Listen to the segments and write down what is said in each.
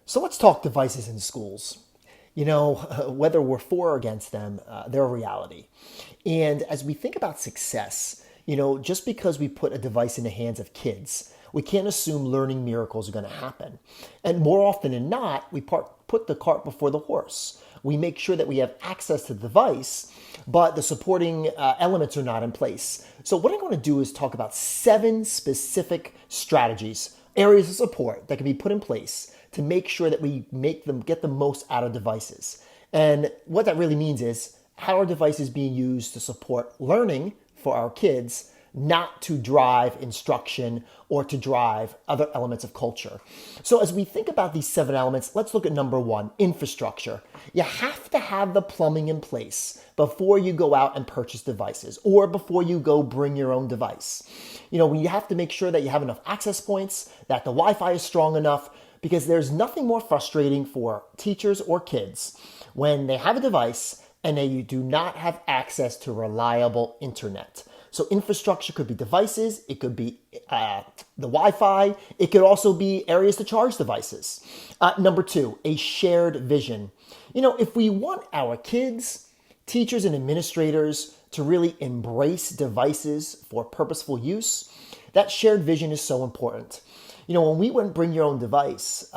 So let's talk devices in schools. Whether we're for or against them, they're a reality. And as we think about success, just because we put a device in the hands of kids, we can't assume learning miracles are going to happen. And more often than not, we put the cart before the horse. We make sure that we have access to the device, but the supporting elements are not in place. So what I'm going to do is talk about 7 specific strategies, areas of support that can be put in place to make sure that we make them get the most out of devices. And what that really means is how are devices being used to support learning for our kids, not to drive instruction or to drive other elements of culture. So as we think about these 7 elements, let's look at number 1, infrastructure. You have to have the plumbing in place before you go out and purchase devices or before you go bring your own device. You have to make sure that you have enough access points, that the Wi-Fi is strong enough, because there's nothing more frustrating for teachers or kids when they have a device and they do not have access to reliable internet. So infrastructure could be devices, it could be the Wi-Fi, it could also be areas to charge devices. Number 2, a shared vision. If we want our kids, teachers, and administrators to really embrace devices for purposeful use, that shared vision is so important. When we went Bring Your Own Device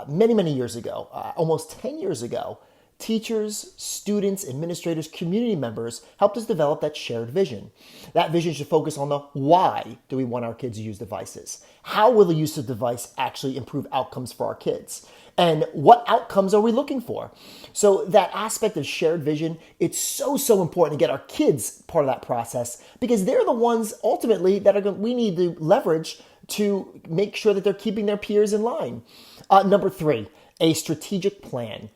many, many years ago, almost 10 years ago, teachers, students, administrators, community members helped us develop that shared vision. That vision should focus on the why do we want our kids to use devices? How will the use of device actually improve outcomes for our kids? And what outcomes are we looking for? So that aspect of shared vision, it's so important to get our kids part of that process because they're the ones ultimately that we need to leverage to make sure that they're keeping their peers in line. Number 3, a strategic plan.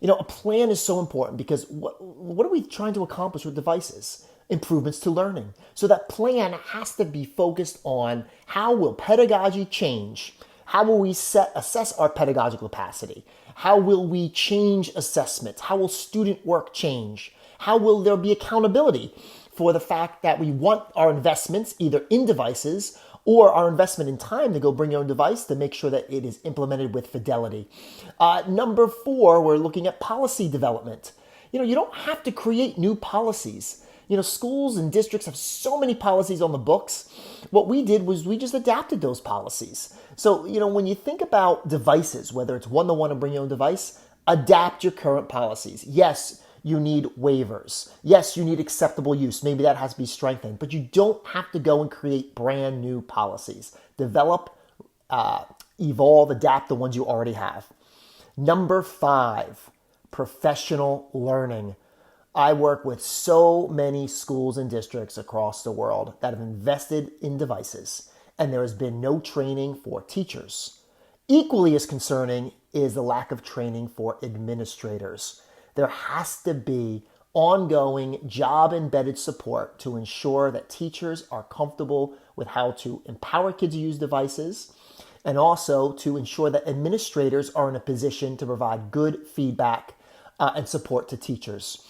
A plan is so important because what are we trying to accomplish with devices? Improvements to learning. So that plan has to be focused on how will pedagogy change? How will we assess our pedagogical capacity? How will we change assessments? How will student work change? How will there be accountability for the fact that we want our investments either in devices or our investment in time to go bring your own device to make sure that it is implemented with fidelity. Number 4, we're looking at policy development. You don't have to create new policies. Schools and districts have so many policies on the books. What we did was we just adapted those policies. So, when you think about devices, whether it's one-to-one or bring your own device, adapt your current policies. Yes, you need waivers. Yes, you need acceptable use. Maybe that has to be strengthened, but you don't have to go and create brand new policies. Develop, evolve, adapt the ones you already have. Number 5, professional learning. I work with so many schools and districts across the world that have invested in devices, and there has been no training for teachers. Equally as concerning is the lack of training for administrators. There has to be ongoing job-embedded support to ensure that teachers are comfortable with how to empower kids to use devices and also to ensure that administrators are in a position to provide good feedback and support to teachers.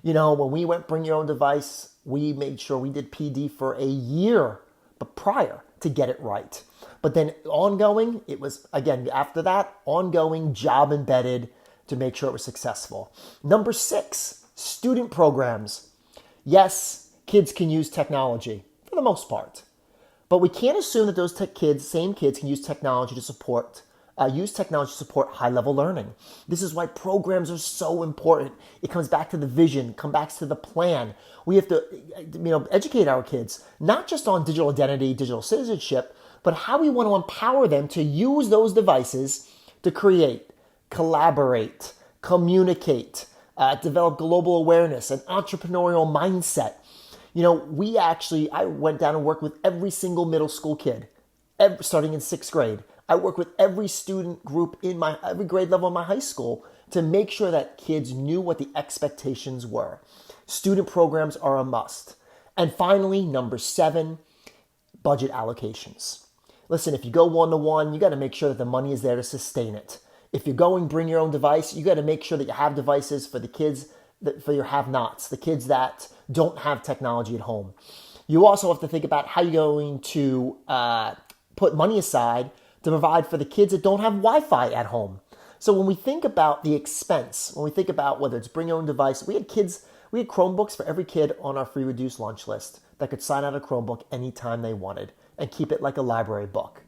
When we went Bring Your Own Device, we made sure we did PD for a year but prior to get it right. But then ongoing, it was, again, after that, ongoing job-embedded to make sure it was successful. Number 6, student programs. Yes, kids can use technology for the most part, but we can't assume that those same kids can use technology to support high-level learning. This is why programs are so important. It comes back to the vision, comes back to the plan. We have to, educate our kids, not just on digital identity, digital citizenship, but how we want to empower them to use those devices to create, collaborate, communicate, develop global awareness, an entrepreneurial mindset. I went down and worked with every single middle school kid, starting in 6th grade. I worked with every student group in every grade level in my high school to make sure that kids knew what the expectations were. Student programs are a must. And finally, number 7, budget allocations. Listen, if you go one-to-one, you got to make sure that the money is there to sustain it. If you're going Bring Your Own Device, you got to make sure that you have devices for the kids, for your have-nots, the kids that don't have technology at home. You also have to think about how you're going to put money aside to provide for the kids that don't have Wi-Fi at home. So when we think about the expense, when we think about whether it's bring your own device, we had Chromebooks for every kid on our free reduced lunch list that could sign out a Chromebook anytime they wanted and keep it like a library book.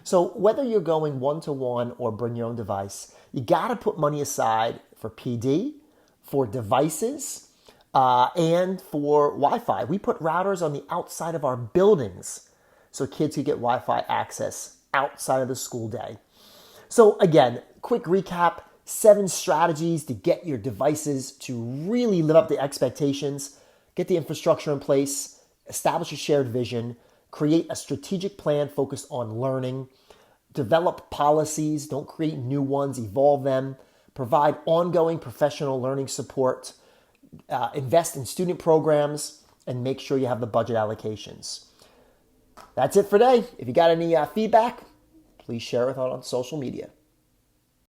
So whether you're going one-to-one or bring your own device, you got to put money aside for PD, for devices, and for Wi-Fi. We put routers on the outside of our buildings so kids could get Wi-Fi access outside of the school day. So again, quick recap, 7 strategies to get your devices to really live up to expectations, get the infrastructure in place, establish a shared vision, create a strategic plan focused on learning, develop policies, don't create new ones, evolve them, provide ongoing professional learning support, invest in student programs, and make sure you have the budget allocations. That's it for today. If you got any feedback, please share it on social media.